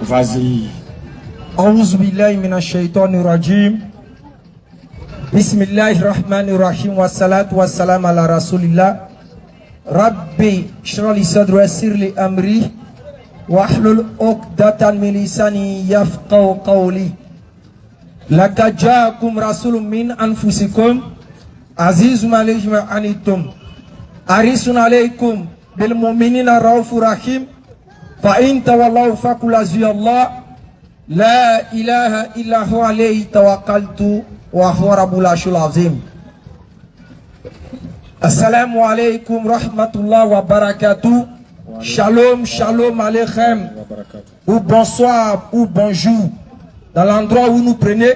Vas-y. A'udhu billahi minash shaitanir rajim. Bismillahir rahmanir rahim. Wassalatu wassalamu ala rasulillah. Rabbi shrah li sadri wayassir li amri wahlul 'uqdatan min lisani yafqahu qawli. Laqad ja'akum rasulun min anfusikum azizun alayhi ma anittum harisun alaykum bil mu'minina raufur rahim. Fa in tawallaw faqul hasbiyallah la ilaha illa huwa alayhi tawakkaltu wa huwa rabbul arshil azim. Assalamu alaikum rahmatullah wa barakatuh. Shalom, shalom aleichem. Ou bonsoir ou bonjour. Dans l'endroit où nous prenez,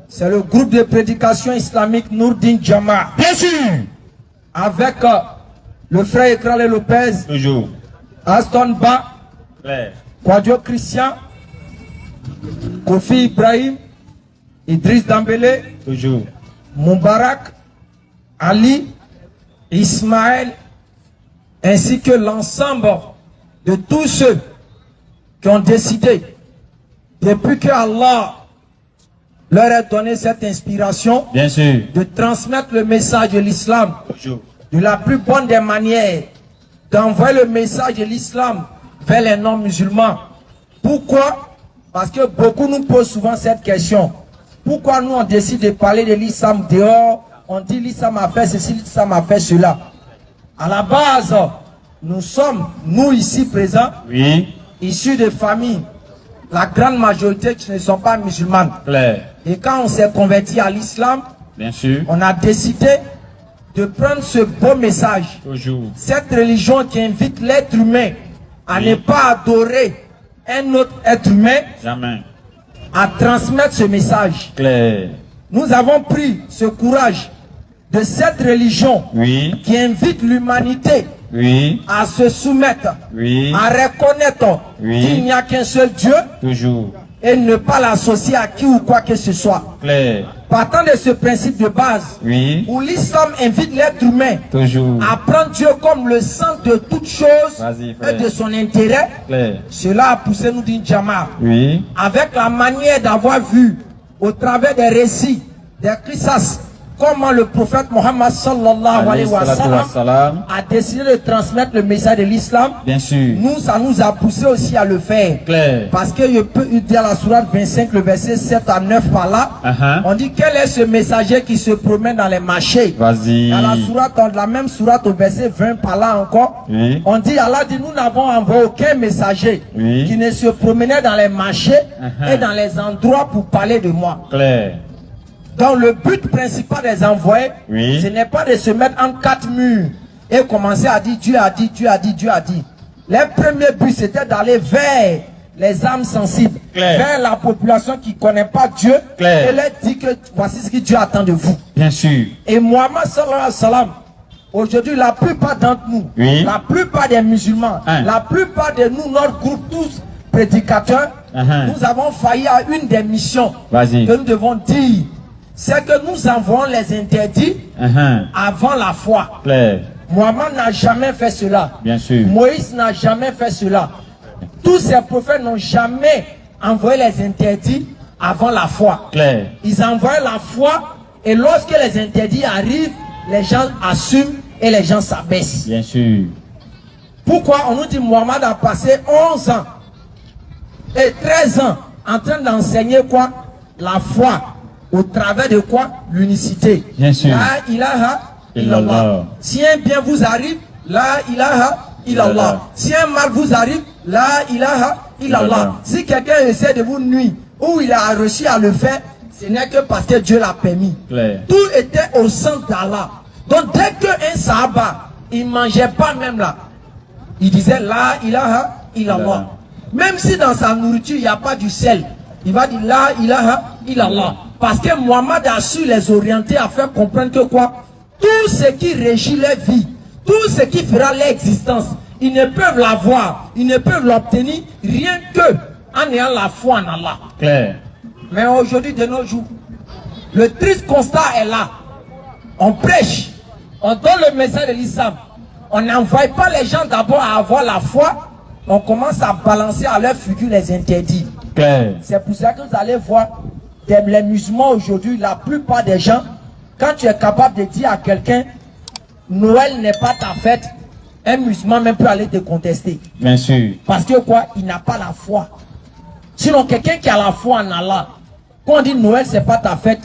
c'est le groupe de prédication islamique Nourdin Jama. Bien sûr. Avec le frère Ekrale Lopez, Toujours. Aston Ba, Quadio Christian, Kofi Ibrahim, Idriss Dambele, Toujours. Moubarak, Ali, Ismaël, ainsi que l'ensemble de tous ceux qui ont décidé, depuis que Allah leur a donné cette inspiration, Bien sûr. de transmettre le message de l'islam Toujours. de la plus bonne des manières, d'envoyer le message de l'islam vers les non-musulmans. Pourquoi? Parce que beaucoup nous posent souvent cette question. Pourquoi nous on décide de parler de l'islam dehors? On dit l'islam a fait ceci, l'islam a fait cela. À la base, nous sommes, nous ici présents, Oui. issus de familles, la grande majorité qui ne sont pas musulmanes. Clair. Et quand on s'est converti à l'islam, Bien sûr. on a décidé de prendre ce beau message. Toujours. Cette religion qui invite l'être humain à Oui. ne pas adorer un autre être humain, Jamais. à transmettre ce message. Clair. Nous avons pris ce courage de cette religion Oui. qui invite l'humanité Oui. à se soumettre, Oui. à reconnaître Oui. qu'il n'y a qu'un seul Dieu Toujours. et ne pas l'associer à qui ou quoi que ce soit. Clair. Partant de ce principe de base, Oui. où l'islam invite l'être humain Toujours. à prendre Dieu comme le centre de toute chose Vas-y, et frère. de son intérêt, Clair. cela a poussé nous d'une Jama. Oui. Avec la manière d'avoir vu au travers des récits, des qissas, comment le prophète Mohammed sallallahu alayhi wa sallam a décidé de transmettre le message de l'islam. Bien sûr. Nous, ça nous a poussé aussi à le faire. Clair. Parce que je peux dire la sourate 25, le verset 7 à 9 par là, on dit quel est ce messager qui se promène dans les marchés. Vas-y. Dans la sourate, dans la même sourate au verset 20 par là encore, Oui. on dit, Allah dit, nous n'avons envoyé aucun messager Oui. qui ne se promenait dans les marchés et dans les endroits pour parler de moi. Clair. Donc le but principal des envoyés, Oui. ce n'est pas de se mettre en quatre murs et commencer à dire Dieu a dit, Dieu a dit, Dieu a dit. Le premier but c'était d'aller vers les âmes sensibles, Claire. vers la population qui ne connaît pas Dieu, Claire. et leur dire que voici ce que Dieu attend de vous. Bien sûr. Et Mohammed sallallahu alayhi wa sallam, aujourd'hui la plupart d'entre nous, Oui. la plupart des musulmans, Hein. la plupart de nous, notre groupe, tous prédicateurs, nous avons failli à une des missions Vas-y. que nous devons dire. C'est que nous envoyons les interdits avant la foi. Clair. Mohammed n'a jamais fait cela. Bien sûr. Moïse n'a jamais fait cela. Tous ces prophètes n'ont jamais envoyé les interdits avant la foi. Clair. Ils envoient la foi et lorsque les interdits arrivent, les gens assument et les gens s'abaissent. Bien sûr. Pourquoi on nous dit Mohammed a passé 11 ans et 13 ans en train d'enseigner quoi? La foi. Au travers de quoi? L'unicité. Bien sûr. La ilaha illallah. Si un bien vous arrive, la ilaha illallah. Si un mal vous arrive, la ilaha illallah. Si quelqu'un essaie de vous nuire ou il a réussi à le faire, ce n'est que parce que Dieu l'a permis. Claire. Tout était au centre d'Allah. Donc dès qu'un sahaba, il ne mangeait pas même là, il disait la ilaha illallah. Même si dans sa nourriture il n'y a pas du sel, il va dire la ilaha illallah. Parce que Mohammed a su les orienter à faire comprendre que quoi? Tout ce qui régit leur vie, tout ce qui fera leur existence, ils ne peuvent l'avoir, ils ne peuvent l'obtenir rien que en ayant la foi en Allah. Claire. Mais aujourd'hui de nos jours, le triste constat est là. On prêche, on donne le message de l'islam. On n'envoie pas les gens d'abord à avoir la foi on commence à balancer à leur figure les interdits. Clair. C'est pour ça que vous allez voir les musulmans aujourd'hui, la plupart des gens, quand tu es capable de dire à quelqu'un, Noël n'est pas ta fête, un musulman même peut aller te contester. Bien sûr. Parce que quoi? Il n'a pas la foi. Sinon, quelqu'un qui a la foi en Allah, quand on dit Noël, c'est pas ta fête,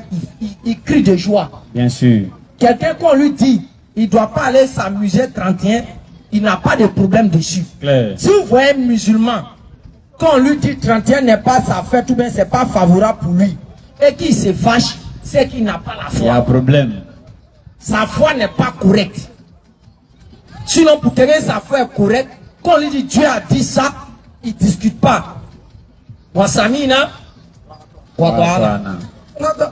il crie de joie. Bien sûr. Quelqu'un qu'on lui dit, il ne doit pas aller s'amuser 31, il n'a pas de problème dessus. Clair. Si vous voyez un musulman, quand on lui dit 31 n'est pas sa fête, ou bien c'est pas favorable pour lui, et qu'il se fâche, c'est qu'il n'a pas la Il y a un foi. problème. Sa foi n'est pas correcte. Sinon, pour quelqu'un, sa foi est correcte, quand on lui dit Dieu a dit ça, il ne discute pas. Wasamina, Wadala.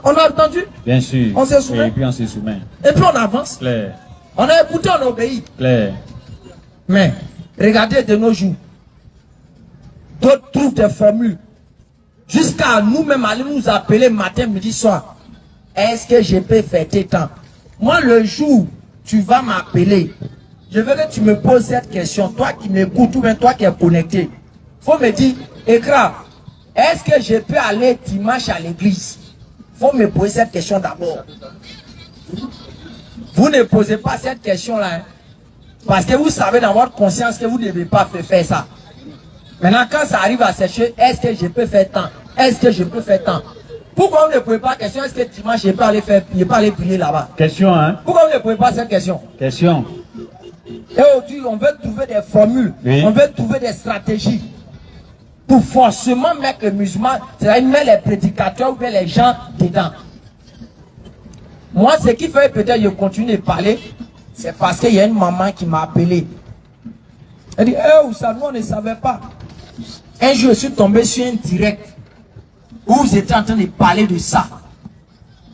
On a entendu? Bien sûr. On se soumet. Et puis on se soumet. Et puis on avance. Clair. On a écouté, on a obéi. Clair. Mais, regardez de nos jours. D'autres trouvent des formules. Jusqu'à nous-mêmes aller nous appeler matin, midi, soir. Est-ce que je peux faire tes temps? Moi, le jour, tu vas m'appeler. Je veux que tu me poses cette question. Toi qui m'écoutes ou bien toi qui es connecté. Faut me dire, Ekra, est-ce que je peux aller dimanche à l'église? Faut me poser cette question d'abord. Vous ne posez pas cette question-là. Hein, parce que vous savez dans votre conscience que vous ne devez pas faire ça. Maintenant, quand ça arrive à sécher, est-ce que je peux faire tant? Est-ce que je peux faire tant? Pourquoi vous ne posez pas la question? Est-ce que dimanche, je peux aller prier là-bas? Question, hein? Pourquoi vous ne posez pas cette question? Question. Et aujourd'hui, on veut trouver des formules. Oui. On veut trouver des stratégies. Pour forcément mettre les musulmans, c'est-à-dire mettre les prédicateurs ou bien les gens dedans. Moi, ce qui fait peut-être que je continue de parler, c'est parce qu'il y a une maman qui m'a appelé. Elle dit, vous savez, on ne savait pas. Un jour, je suis tombé sur un direct où vous étiez en train de parler de ça.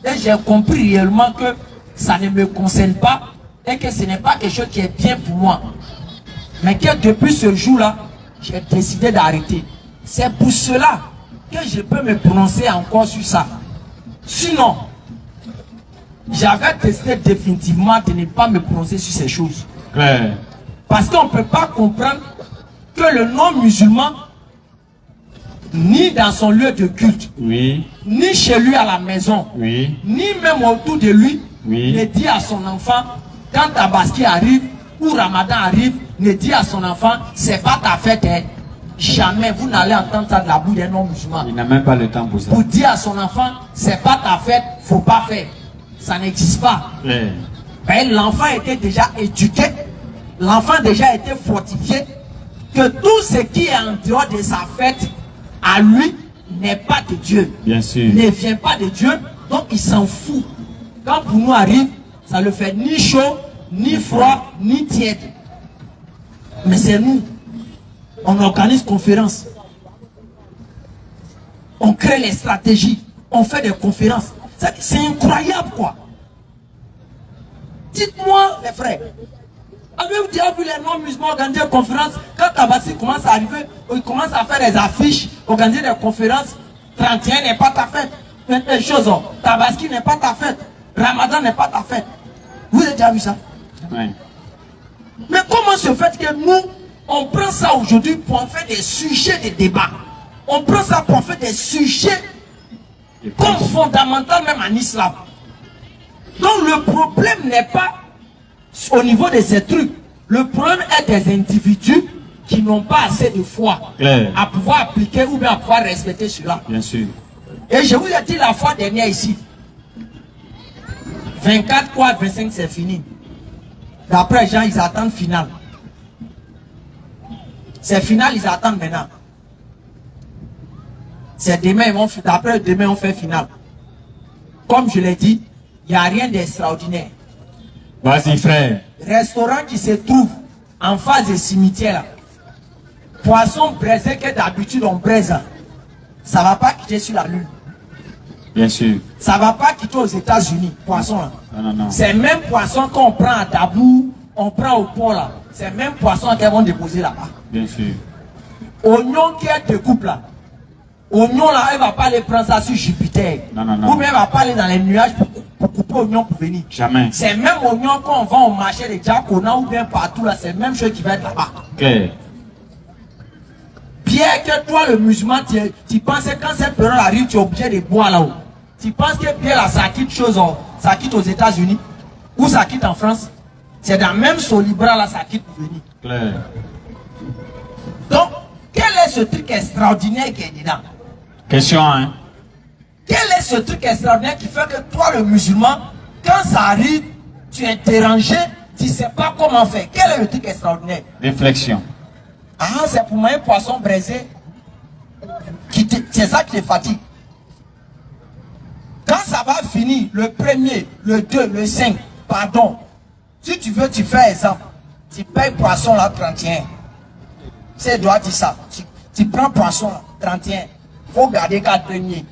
Et j'ai compris réellement que ça ne me concerne pas et que ce n'est pas quelque chose qui est bien pour moi. Mais que depuis ce jour-là, j'ai décidé d'arrêter. C'est pour cela que je peux me prononcer encore sur ça. Sinon, j'avais décidé définitivement de ne pas me prononcer sur ces choses. Clair. Parce qu'on ne peut pas comprendre que le non-musulman, ni dans son lieu de culte, Oui. ni chez lui à la maison, Oui. ni même autour de lui, Oui. ne dit à son enfant, quand Tabaski arrive, ou Ramadan arrive, ne dit à son enfant, c'est pas ta fête, hein. Jamais vous n'allez entendre ça de la bouche d'un non-musulman. Il n'a même pas le temps pour ça. Pour dire à son enfant, c'est pas ta fête, faut pas faire. Ça n'existe pas. Clair. Ben, l'enfant était déjà éduqué, l'enfant déjà été fortifié, que tout ce qui est en dehors de sa fête, à lui, n'est pas de Dieu. Bien sûr. Ne vient pas de Dieu, donc il s'en fout. Quand pour nous arrive, ça ne fait ni chaud, ni froid, ni tiède. Mais c'est nous. On organise conférences. On crée les stratégies. On fait des conférences. C'est incroyable, quoi. Dites-moi, les frères, avez-vous déjà vu les non-musulmans organiser des conférences? Quand Tabaski commence à arriver, ils commencent à faire des affiches, organiser des conférences. 31 n'est pas ta fête. Des choses, Tabaski n'est pas ta fête. Ramadan n'est pas ta fête. Vous avez déjà vu ça? Oui. Mais comment se fait que nous, on prend ça aujourd'hui pour en faire des sujets de débat? On prend ça pour en faire des sujets comme fondamentaux même en islam. Donc le problème n'est pas au niveau de ces trucs. Le problème est des individus qui n'ont pas assez de foi Claire. à pouvoir appliquer ou bien à pouvoir respecter cela. Bien sûr. Et je vous ai dit la fois dernière ici, 24 quoi, 25 c'est fini. D'après les gens, ils attendent final. C'est final, ils attendent maintenant. C'est demain, ils vont, d'après demain, on fait final. Comme je l'ai dit, il n'y a rien d'extraordinaire. Vas-y, frère. Restaurant qui se trouve en face des cimetières là. Poisson braisé que d'habitude on braise. Ça ne va pas quitter sur la lune. Bien sûr. Ça ne va pas quitter aux États-Unis, poisson là. Non, non, non. C'est même poisson qu'on prend à Dabou, on prend au port là. C'est même poisson qu'ils vont déposer là-bas. Bien sûr. Oignon qui est de couple là. Oignon là, elle ne va pas aller prendre ça sur Jupiter. Non, non, non. Ou bien elle ne va pas aller dans les nuages pour couper oignon pour venir. Jamais. C'est même oignon qu'on vend au marché de Diakona ou bien partout là. C'est même chose qui va être là-bas. Claire. Pierre, que toi le musulman, tu penses que quand cette période arrive, tu es obligé de boire là-haut. Tu penses que Pierre là, ça quitte ça quitte aux États-Unis ou ça quitte en France? C'est dans le même Solibra là, ça quitte pour venir. Clair. Donc, quel est ce truc extraordinaire qui est dedans? Question, hein? Quel est ce truc extraordinaire qui fait que toi le musulman, quand ça arrive, tu es dérangé, tu ne sais pas comment faire? Quel est le truc extraordinaire? Réflexion. Ah, c'est pour moi un poisson braisé. C'est ça qui te fatigue. Quand ça va finir, le premier, le 2, le 5, pardon. Si tu veux, tu fais exemple. Tu payes poisson là 31. C'est doit dire ça. Tu prends poisson là 31. Il faut garder 4 premiers.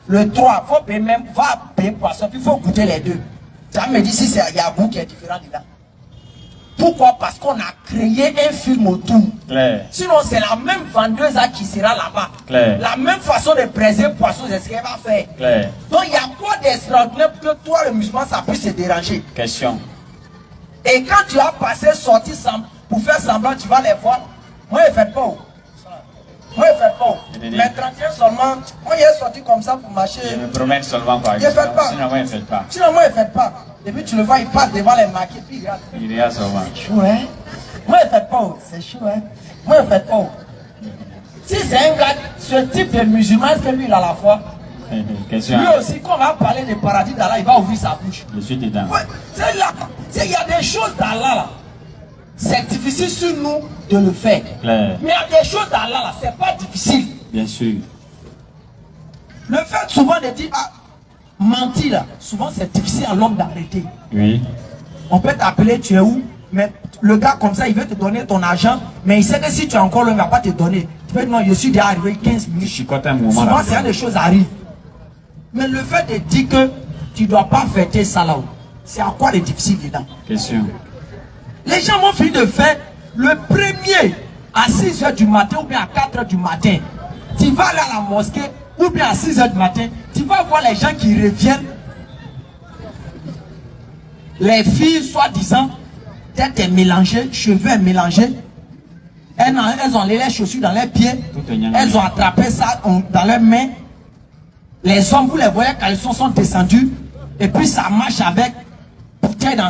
Le 3, il faut payer même, va payer poisson, puis il faut goûter les deux. Ça me dit si il y a un goût qui est différent dedans. Pourquoi? Parce qu'on a créé un film autour. Clair. Sinon, c'est la même vendeuse qui sera là-bas. Clair. La même façon de praiser poisson, c'est ce qu'elle va faire. Clair. Donc, il y a quoi d'extraordinaire pour que toi, le musulman, ça puisse se déranger? Question. Et quand tu as passé, sorti pour faire semblant, tu vas les voir. Moi, je ne fais pas. Moi, je ne fais pas. Mais 31 seulement, moi, il est sorti comme ça pour marcher. Je me promène seulement par Il ne fait pas. Sinon, moi, je ne fais pas. Sinon, moi, je ne fais pas. Et puis, tu le vois, il passe devant les maquis, puis il regarde. Il y a seulement. C'est chaud, hein? Moi, je ne fais pas. C'est chaud, hein? Moi, je ne fais pas. Si c'est un gars, ce type de musulman, est-ce que lui, il a la foi? Question. Lui aussi, quand on va parler du paradis d'Allah, il va ouvrir sa bouche. Je suis dedans. Ouais, il y a des choses d'Allah là. C'est difficile sur nous de le faire. Clair. Mais il y a des choses d'Allah là, c'est pas difficile. Bien sûr. Le fait souvent de dire, ah, mentir là, souvent c'est difficile à l'homme d'arrêter. Oui. On peut t'appeler, tu es où? Mais le gars comme ça, il veut te donner ton argent, mais il sait que si tu es encore là, il ne va pas te donner. Tu peux dire, non, je suis déjà arrivé 15 minutes. Chicote un moment. Souvent, c'est des choses arrivent. Mais le fait de dire que tu ne dois pas fêter ça là, c'est à quoi de difficile dedans? Question. Les gens vont finir de faire le premier à 6h du matin ou bien à 4h du matin. Tu vas aller à la mosquée ou bien à 6h du matin, tu vas voir les gens qui reviennent. Les filles, soi-disant, tête mélangée, cheveux mélangés. Elles ont les chaussures dans les pieds. Elles ont attrapé ça dans leurs mains. Les hommes, vous les voyez, quand ils sont descendus. Et puis ça marche avec bouteille dans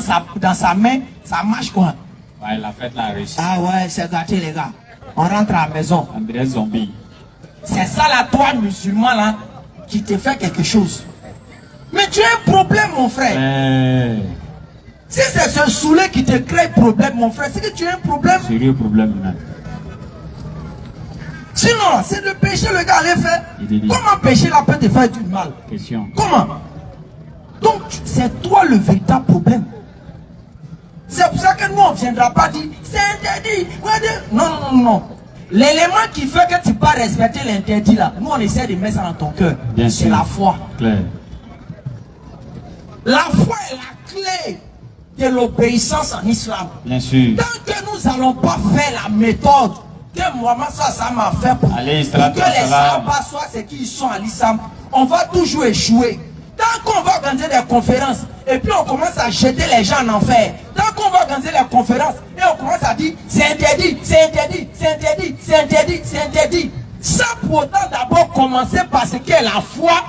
sa main. Ça marche quoi? Ouais, la fête l'a réussi. Ah ouais, c'est gâté les gars. On rentre à la maison. André Zombie. C'est ça la toi musulman là qui te fait quelque chose. Mais tu as un problème mon frère. Si c'est ce saoulé qui te crée problème mon frère, c'est que tu as un problème. Sérieux problème là. Sinon, c'est le péché le gars allait faire. Comment péché là peut te faire du mal? Question. Comment? Donc c'est toi le véritable problème. C'est pour ça que nous on ne viendra pas dire c'est interdit. Non, non, non, non. L'élément qui fait que tu ne peux pas respecter l'interdit là, nous on essaie de mettre ça dans ton cœur. C'est la foi. Claire. La foi est la clé de l'obéissance en islam. Bien sûr. Tant que nous n'allons pas faire la méthode que Mohamed ça m'a fait pour que les Sahaba soient ce qu'ils sont à l'islam, on va toujours échouer. Tant qu'on va organiser des conférences et puis on commence à jeter les gens en enfer, tant qu'on va organiser les conférences et on commence à dire c'est interdit, c'est interdit, c'est interdit, c'est interdit, c'est interdit. Sans pour autant d'abord commencer par ce qu'est la foi,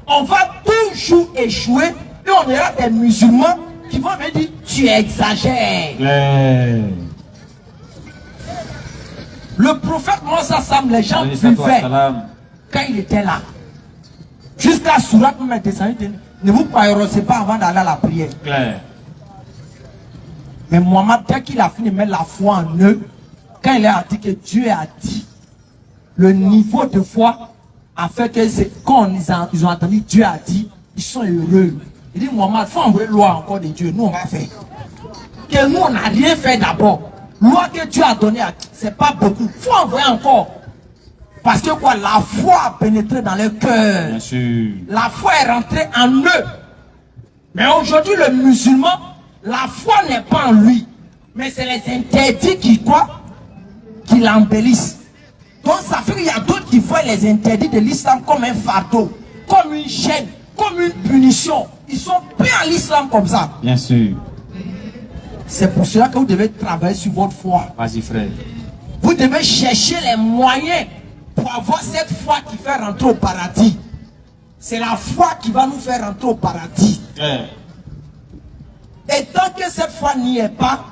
on va toujours échouer et on aura des musulmans qui vont me dire tu exagères. Le prophète Moussa Sam, les gens buvaient quand il était là. Jusqu'à Surat, ne vous paierosez pas avant d'aller à la prière. Claire. Mais Mohamed, dès qu'il a fini de mettre la foi en eux, quand il a dit que Dieu a dit, le niveau de foi a fait que quand ils ont entendu Dieu a dit, ils sont heureux. Il dit Mohamed, il faut envoyer loi encore de Dieu, nous on va faire. Que nous on n'a rien fait d'abord. Loi que Dieu a donnée, c'est pas beaucoup. Il faut envoyer encore. Parce que quoi, la foi a pénétré dans leur cœur. Bien sûr. La foi est rentrée en eux. Mais aujourd'hui, le musulman, la foi n'est pas en lui. Mais c'est les interdits qui l'embellissent. Donc ça fait qu'il y a d'autres qui voient les interdits de l'islam comme un fardeau, comme une chaîne, comme une punition. Ils sont pris à l'islam comme ça. Bien sûr. C'est pour cela que vous devez travailler sur votre foi. Vas-y frère. Vous devez chercher les moyens pour avoir cette foi qui fait rentrer au paradis. C'est la foi qui va nous faire rentrer au paradis. Et tant que cette foi n'y est pas,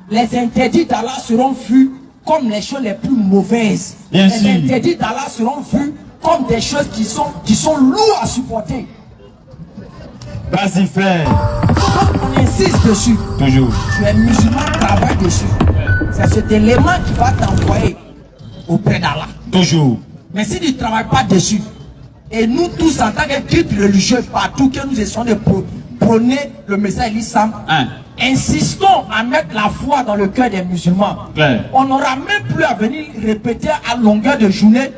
les interdits d'Allah seront vus comme les choses les plus mauvaises. Bien les sûr. interdits d'Allah seront vus comme des choses qui sont lourdes à supporter. Vas-y, frère. Donc on insiste dessus. Toujours. Tu es musulman, travaille dessus. C'est cet élément qui va t'envoyer auprès d'Allah. Toujours. Mais si tu ne travailles pas dessus, et nous tous en tant que guides religieux partout que nous essayons de prôner le message de l'islam, insistons à mettre la foi dans le cœur des musulmans. On n'aura même plus à venir répéter à longueur de journée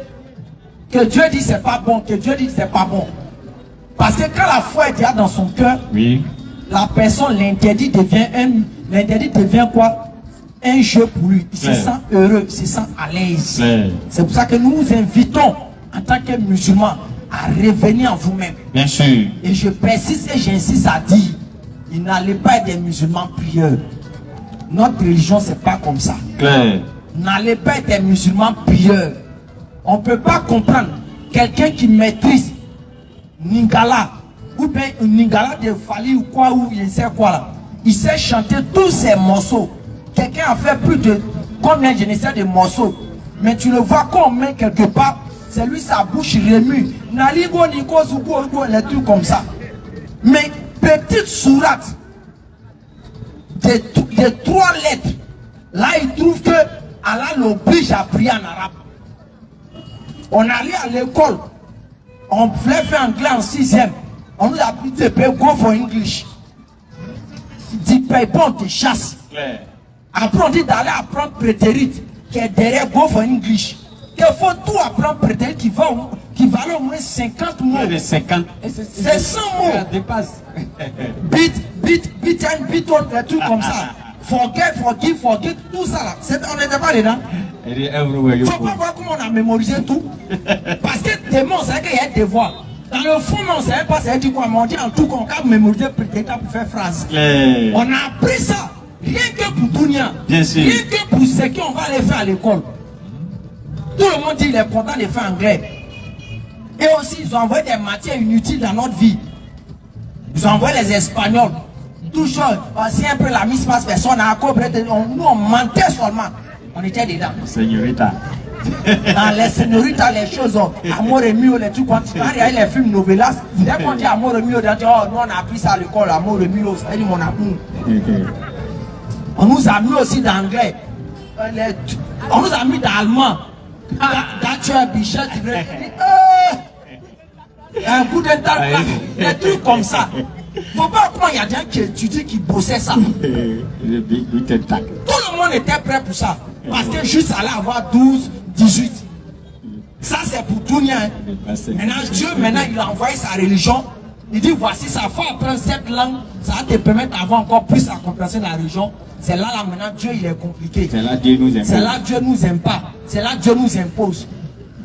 que Dieu dit c'est pas bon, que Dieu dit c'est pas bon. Parce que quand la foi est déjà dans son cœur, oui, la personne, l'interdit devient quoi? Un jeu pour lui. Il se sent heureux, il se sent à l'aise. C'est pour ça que nous vous invitons en tant que musulmans à revenir en vous-même. Bien sûr. Et je persiste et j'insiste à dire, il n'allait pas être des musulmans prieurs. Notre religion, c'est pas comme ça. N'allez pas être des musulmans prieurs. On ne peut pas comprendre quelqu'un qui maîtrise Ningala, ou bien un Ningala de Fali ou quoi, ou il sait quoi là. Il sait chanter tous ces morceaux. Quelqu'un a fait plus de combien je ne sais de morceaux. Mais tu le vois qu'on met quelque part, c'est lui sa bouche remue. Naligo, Nico, Zuko, les trucs comme ça. Mais petite sourate de 3 lettres, là il trouve que Allah l'oblige à prier en arabe. On allait à l'école, on voulait faire anglais en 6e. On nous a dit de payer go for English. Dis paye pas, on te chasse. Après on dit d'aller apprendre prétérite, qui est derrière go for English. Il faut tout apprendre prétérite qui valait au moins 50 mots. C'est 100 mots. Dépasse. Beat and beat on, des trucs comme ça. Forget, forgive, forget, tout ça là. On n'était pas dedans. Il ne faut pas voir comment on a mémorisé tout. Parce que demain, on sait qu'il y a des devoirs. Dans le fond, on ne savait pas c'est dit quoi. Mais on dit en tout cas, on a mémorisé prétérite pour faire phrase. On a appris ça. Rien que pour Dounia. Rien que pour ce qu'on va aller faire à l'école. Tout le monde dit qu'il est content de faire anglais. Et aussi, ils ont envoyé des matières inutiles dans notre vie. Ils ont envoyé les Espagnols. Tout chose. Si un peu la mise passe personne, nous on mentait seulement. On était dedans. Señorita. Dans les señoritas, les choses, Amour et Mio, les trucs, quand tu regardes les films novelas, dès qu'on dit Amour et Mio, on dit, oh, nous on a appris ça à l'école, Amour et Mio, c'est-à-dire mon amour. On nous a mis aussi d'anglais. On nous a mis d'allemand. Dacia, Bichet, un coup d'interplat, des trucs comme ça. Faut pas croire qu'il y a des gens qui étudient, qui bossaient ça. Tout le monde était prêt pour ça. Parce que juste allait avoir 12, 18. Ça c'est pour tout le monde. Maintenant Dieu, il a envoyé sa religion. Il dit voici ça, faut apprendre cette langue. Ça va te permettre d'avoir encore plus à comprendre la religion. C'est là maintenant Dieu il est compliqué. C'est là Dieu nous aime. C'est là Dieu nous aime pas. C'est là Dieu nous impose.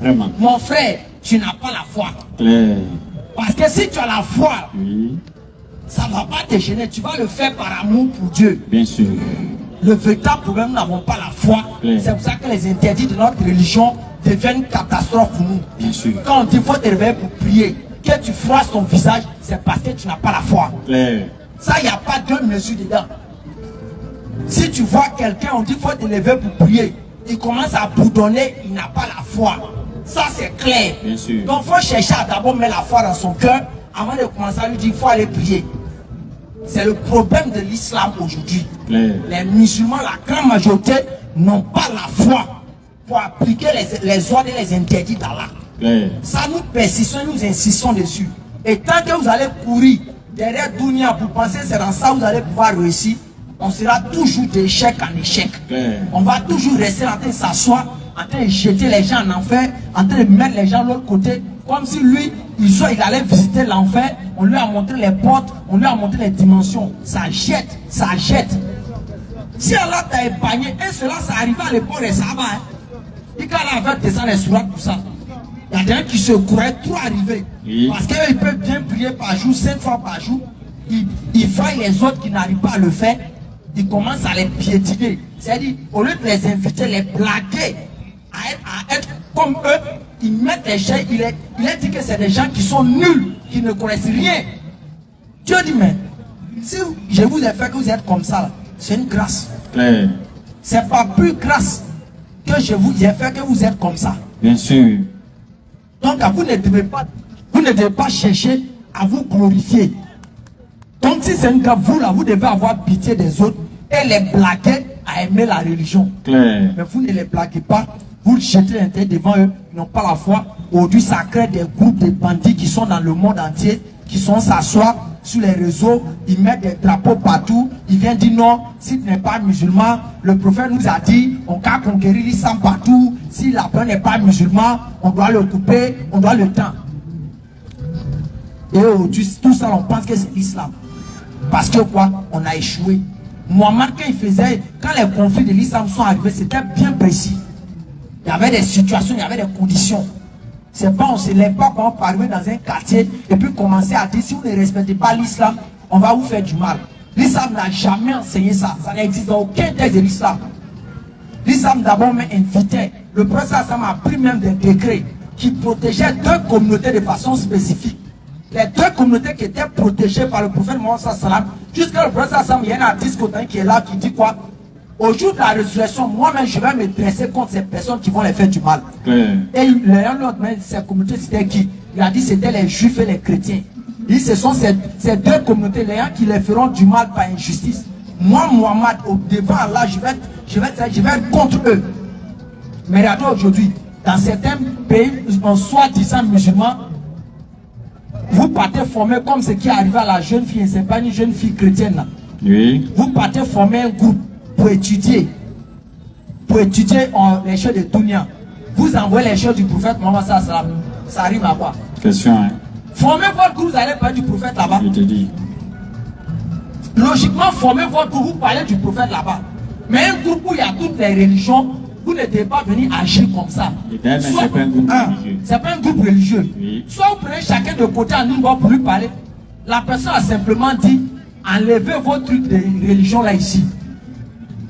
Vraiment. Mon frère, tu n'as pas la foi. Parce que si tu as la foi, ça ne va pas te gêner. Tu vas le faire par amour pour Dieu. Bien sûr. Le véritable problème, nous n'avons pas la foi. C'est pour ça que les interdits de notre religion deviennent une catastrophe pour nous. Bien sûr. Quand on dit qu'il faut te réveiller pour prier, que tu froisses ton visage, c'est parce que tu n'as pas la foi. Ça, il n'y a pas deux mesures dedans. Si tu vois quelqu'un, on dit qu'il faut te lever pour prier, il commence à boudonner, il n'a pas la foi. Ça, c'est clair. Bien sûr. Donc, il faut chercher à d'abord mettre la foi dans son cœur avant de commencer à lui dire qu'il faut aller prier. C'est le problème de l'islam aujourd'hui. Les musulmans, la grande majorité, n'ont pas la foi pour appliquer les ordres et les interdits d'Allah. Ça, nous persistons, nous insistons dessus. Et tant que vous allez courir derrière Dounia pour penser que c'est dans ça que vous allez pouvoir réussir, on sera toujours d'échec en échec. On va toujours rester en train de s'asseoir, en train de jeter les gens en enfer, en train de mettre les gens de l'autre côté, comme si lui, il allait visiter l'enfer, on lui a montré les portes, on lui a montré les dimensions. Ça jette, ça jette. Si Allah t'a épargné, et cela, ça arrive à l'époque des sabbats. Et quand Allah avait descendu les sourates pour ça, il y a des gens qui se croyaient trop arrivés. Parce qu'ils peuvent bien prier par jour, 5 fois par jour. Ils voient les autres qui n'arrivent pas à le faire. Ils commencent à les piétiner. C'est-à-dire, au lieu de les inviter, les blaguer, à être comme eux, ils mettent les gens, il a dit que c'est des gens qui sont nuls, qui ne connaissent rien. Dieu dit, mais si je vous ai fait que vous êtes comme ça, c'est une grâce. Claire. C'est pas plus grâce que je vous ai fait que vous êtes comme ça. Bien sûr. Donc vous ne devez pas chercher à vous glorifier. Donc si c'est une grâce, vous là, vous devez avoir pitié des autres et les blaguer à aimer la religion. Claire. Mais vous ne les blaguez pas, vous le jetez l'intérêt devant eux, ils n'ont pas la foi. Aujourd'hui, ça crée des groupes de bandits qui sont dans le monde entier, qui sont s'asseoir sur les réseaux, ils mettent des drapeaux partout, ils viennent dire non, si tu n'es pas musulman, le prophète nous a dit, on peut conquérir l'islam partout, si la personne n'est pas musulman, on doit le couper, on doit le tendre. Et aujourd'hui, tout ça, on pense que c'est l'islam. Parce que quoi? On a échoué. Mohammed, quand les conflits de l'islam sont arrivés, c'était bien précis. Il y avait des situations, il y avait des conditions. C'est pas, on ne se lève pas quand on peut arriver dans un quartier et puis commencer à dire si vous ne respectez pas l'islam, on va vous faire du mal. L'islam n'a jamais enseigné ça. Ça n'existe dans aucun texte de l'islam. L'islam d'abord m'invitait. Le prophète a pris même des décrets qui protégeaient deux communautés de façon spécifique. Les deux communautés qui étaient protégées par le prophète Mohammed sallam, jusqu'à le prophète sallam, il y a un artiste qui est là qui dit quoi? Au jour de la résurrection, moi-même je vais me dresser contre ces personnes qui vont les faire du mal. Et l'un autre, ces communautés, c'était qui? Il a dit c'était les juifs et les chrétiens. Il dit ce sont ces deux communautés, les uns qui les feront du mal par injustice. Moi, Mohammed, au devant Allah, je vais être contre eux. Mais regardez aujourd'hui, dans certains pays, en soi-disant musulmans, vous partez former comme ce qui est arrivé à la jeune fille, c'est pas une jeune fille chrétienne là. Oui. Vous partez former un groupe pour étudier les choses de Dunia. Vous envoyez les choses du prophète Mohammed sallam. Ça arrive à quoi? Question, hein. Formez votre groupe, vous allez parler du prophète là-bas. Je te dis. Logiquement, formez votre groupe, vous parlez du prophète là-bas. Mais un groupe où il y a toutes les religions, vous ne devez pas venir agir comme ça. C'est pas un groupe religieux. C'est pas un groupe religieux. Oui. Soit vous prenez chacun de côté en une voix pour lui parler. La personne a simplement dit, enlevez vos trucs de religion là ici.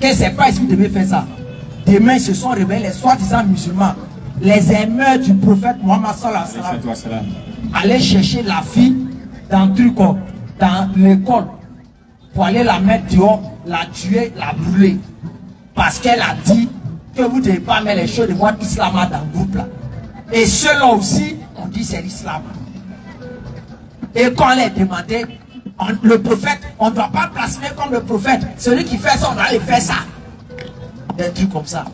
Que c'est pas ici que vous devez faire ça. Demain, ils se sont réveillés les soi-disant musulmans. Les aimeurs du prophète Mohammed sallallahu alayhi wa sallam allaient chercher la fille dans l'école pour aller la mettre dehors, la tuer, la brûler. Parce qu'elle a dit que vous ne devez pas mettre les choses de votre islam dans le groupe là. Et ceux-là aussi, on dit c'est l'islam. Et quand elle est demandée, le prophète, on ne doit pas blasphémer comme le prophète. Celui qui fait ça, on doit aller faire ça. Des trucs comme ça.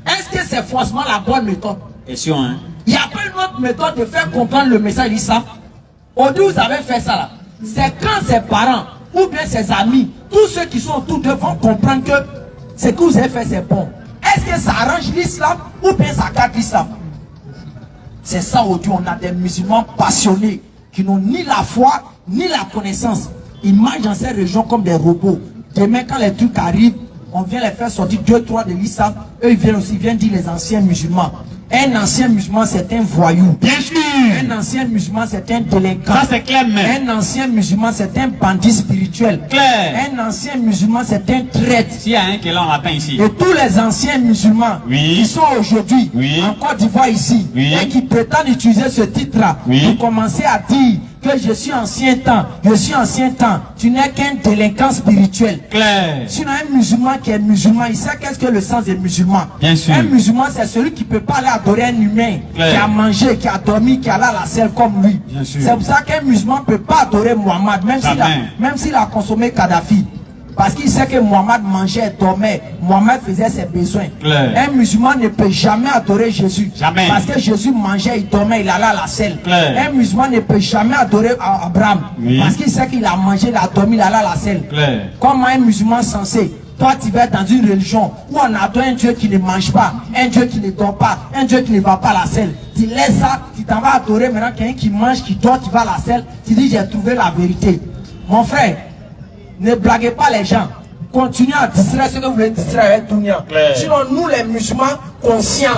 Est-ce que c'est forcément la bonne méthode? Question, hein. Il n'y a pas une autre méthode de faire comprendre le message d'Islam. Aujourd'hui, vous avez fait ça là. C'est quand ses parents ou bien ses amis, tous ceux qui sont autour d'eux vont comprendre que ce que vous avez fait c'est bon. Est-ce que ça arrange l'islam ou bien ça casse l'islam? C'est ça aujourd'hui, on a des musulmans passionnés qui n'ont ni la foi ni la connaissance. Ils marchent dans ces régions comme des robots. Demain quand les trucs arrivent, on vient les faire sortir 2-3 de l'islam. Eux ils viennent dire les anciens musulmans. Un ancien musulman c'est un voyou. Bien sûr. Un ancien musulman c'est un délinquant. Ça c'est clair même. Un ancien musulman c'est un bandit spirituel. Clair. Un ancien musulman c'est un traître. S'il y a un qui est là, on l'attend ici. Et tous les anciens musulmans qui sont aujourd'hui en Côte d'Ivoire ici et qui prétendent utiliser ce titre-là pour commencer à dire que je suis ancien temps, tu n'es qu'un délinquant spirituel. Clair. Sinon un musulman qui est musulman, il sait qu'est-ce que le sens des musulmans. Bien sûr. Un musulman c'est celui qui ne peut pas aller adorer un humain, qui a mangé, qui a dormi, qui a là la selle comme lui. C'est pour ça qu'un musulman ne peut pas adorer Mohammed, même s'il a consommé Kadhafi. Parce qu'il sait que Mohammed mangeait, dormait, Mohammed faisait ses besoins. Un musulman ne peut jamais adorer Jésus. Jamais. Parce que Jésus mangeait, il dormait, il allait à la selle. Un musulman ne peut jamais adorer Abraham. Parce qu'il sait qu'il a mangé, il a dormi, il allait à la selle. Comment un musulman censé? Toi tu vas dans une religion où on adore un Dieu qui ne mange pas, un Dieu qui ne dort pas, un Dieu qui ne va pas à la selle. Tu laisses ça, tu t'en vas adorer maintenant quelqu'un qui mange, qui dort, qui va à la selle. Tu dis j'ai trouvé la vérité. Mon frère, ne blaguez pas les gens. Continuez à distraire ce que vous voulez distraire avec Dunia. Sinon, nous les musulmans conscients,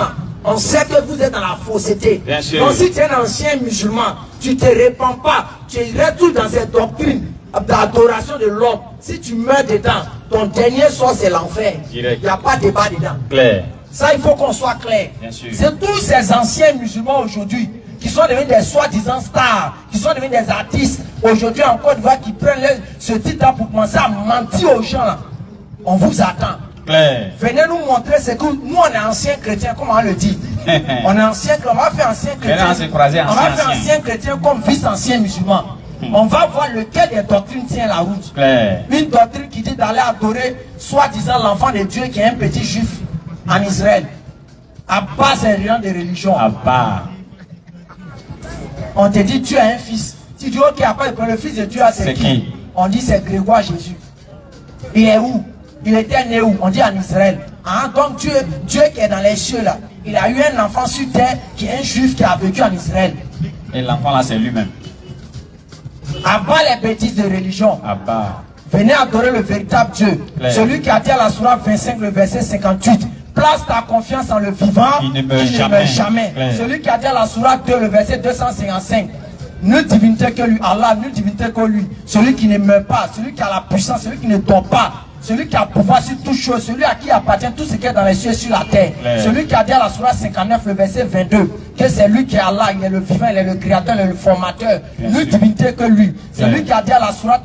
on sait que vous êtes dans la fausseté. Donc si tu es un ancien musulman, tu ne te répands pas, tu restes dans cette doctrine d'adoration de l'homme. Si tu meurs dedans, ton dernier sort c'est l'enfer. Il n'y a pas de débat dedans. Ça, il faut qu'on soit clair. C'est tous ces anciens musulmans aujourd'hui qui sont devenus des soi-disant stars, qui sont devenus des artistes aujourd'hui en Côte d'Ivoire, qui prennent ce titre-là pour commencer à mentir aux gens. On vous attend. Claire. Venez nous montrer ce que nous, on est anciens chrétiens, comme on le dit. On est anciens, on va faire anciens chrétiens. On va faire anciens chrétiens comme vice-anciens musulmans. On va voir lequel des doctrines tient la route. Claire. Une doctrine qui dit d'aller adorer, soi-disant, l'enfant de Dieu qui est un petit juif en Israël. À part ces rien de religion. À part. On te dit, tu as un fils. Tu dis, ok, après, le fils de Dieu, c'est qui? On dit, c'est Grégoire Jésus. Il est où? Il était né où? On dit en Israël. Hein? Donc Dieu qui est dans les cieux là, il a eu un enfant sur terre qui est un juif qui a vécu en Israël. Et l'enfant là, c'est lui-même. À bas les bêtises de religion. À bas. Venez adorer le véritable Dieu. Claire. Celui qui a dit à la sourate 25, le verset 58. Place ta confiance en le vivant, il ne meurt jamais. Celui qui a dit à la sourate 2, le verset 255. Nulle divinité que lui, Allah, nulle divinité que lui. Celui qui ne meurt pas, celui qui a la puissance, celui qui ne dort pas. Celui qui a pouvoir sur toute chose, celui à qui appartient tout ce qui est dans les cieux et sur la terre. Claire. Celui qui a dit à la sourate 59, le verset 22, que c'est lui qui est Allah, il est le vivant, il est le créateur, il est le formateur. Nulle divinité que lui. Celui qui a dit à la sourate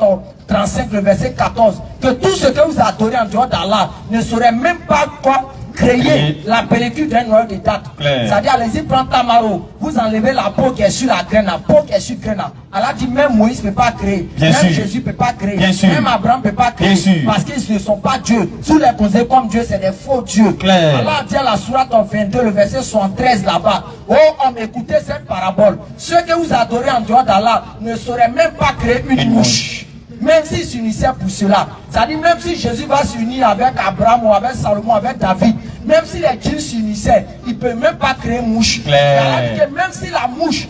35, le verset 14, que tout ce que vous adorez en dehors d'Allah ne saurait même pas quoi créer la pellicule d'un noyau de date. C'est-à-dire, allez-y, prendre Tamaro, vous enlevez la peau qui est sur la graine, la peau qui est sur la graine. Allah dit, même Moïse ne peut pas créer, même Jésus ne peut pas créer, même Abraham ne peut pas créer, parce qu'ils ne sont pas Dieu. Tous les posés comme Dieu, c'est des faux dieux. Allah dit à la sourate 22, le verset 73 là-bas, oh homme, écoutez cette parabole. Ceux que vous adorez en dehors d'Allah ne sauraient même pas créer une mouche. Même s'ils s'unissaient pour cela. C'est-à-dire, même si Jésus va s'unir avec Abraham ou avec Salomon, avec David, même si les djinns s'unissaient, il ne peut même pas créer mouche. Même si la mouche